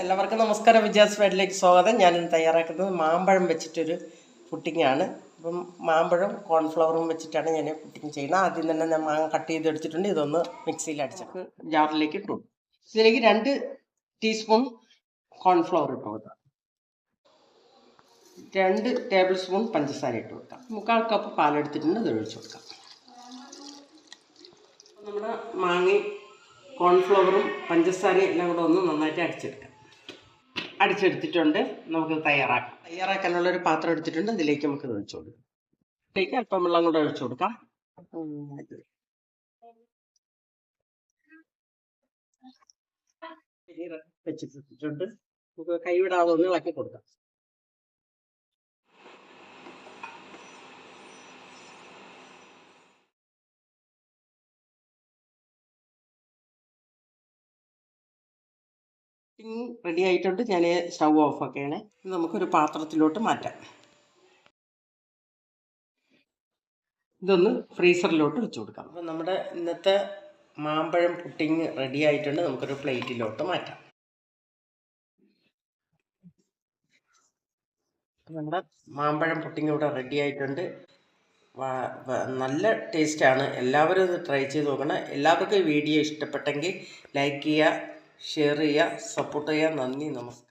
എല്ലാവർക്കും നമസ്കാരം. വിജയാസ് ഫീഡിലേക്ക് സ്വാഗതം. ഞാനിന്ന് തയ്യാറാക്കുന്നത് മാമ്പഴം വെച്ചിട്ടൊരു പുഡിങ്ങാണ്. അപ്പം മാമ്പഴം കോൺഫ്ലവറും വെച്ചിട്ടാണ് ഞാൻ പുഡിങ് ചെയ്യുന്നത്. ആദ്യം തന്നെ ഞാൻ മാങ്ങ കട്ട് ചെയ്തെടുത്തിട്ടുണ്ട്. ഇതൊന്ന് മിക്സിയിൽ അടിച്ചിട്ട് ജാറിലേക്ക് ഇട്ടു. ഇതിലേക്ക് 2 ടീസ്പൂൺ കോൺഫ്ലവർ ഇട്ട് കൊടുക്കാം. 2 ടേബിൾ സ്പൂൺ പഞ്ചസാര ഇട്ട് കൊടുക്കാം. 1/4 കപ്പ് പാലെടുത്തിട്ടുണ്ട്, അത് ഒഴിച്ചു കൊടുക്കാം. നമ്മുടെ മാങ്ങയും കോൺഫ്ലവറും പഞ്ചസാരയും എല്ലാം കൂടെ ഒന്ന് നന്നായിട്ട് അടിച്ചെടുത്തിട്ടുണ്ട്. നമുക്ക് തയ്യാറാക്കാനുള്ളൊരു പാത്രം എടുത്തിട്ടുണ്ട്. അതിലേക്ക് നമുക്ക് ഒഴിച്ചു കൊടുക്കാം. അതിലേക്ക് അല്പം വെള്ളം കൂടെ ഒഴിച്ചു കൊടുക്കാം. വെച്ചിട്ടുണ്ട്. നമുക്ക് കൈവിടാതെ ഒന്ന് ഇളക്കി കൊടുക്കാം. റെഡി ആയിട്ടുണ്ട്. ഞാൻ സ്റ്റൗ ഓഫ് ആക്കുകയാണ്. നമുക്കൊരു പാത്രത്തിലോട്ട് മാറ്റാം. ഇതൊന്ന് ഫ്രീസറിലോട്ട് വെച്ച് കൊടുക്കാം. അപ്പം നമ്മുടെ ഇന്നത്തെ മാമ്പഴം പുഡിങ് റെഡി ആയിട്ടുണ്ട്. നമുക്കൊരു പ്ലേറ്റിലോട്ട് മാറ്റാം. നമ്മുടെ മാമ്പഴം പുഡിങ് ഇവിടെ റെഡി ആയിട്ടുണ്ട്. നല്ല ടേസ്റ്റാണ്. എല്ലാവരും ഇത് ട്രൈ ചെയ്ത് നോക്കണം. എല്ലാവർക്കും ഈ വീഡിയോ ഇഷ്ടപ്പെട്ടെങ്കിൽ ലൈക്ക് ചെയ്യുക, ഷെയർ ചെയ്യുക, സപ്പോർട്ട് ചെയ്യുക. നന്ദി, നമസ്കാരം.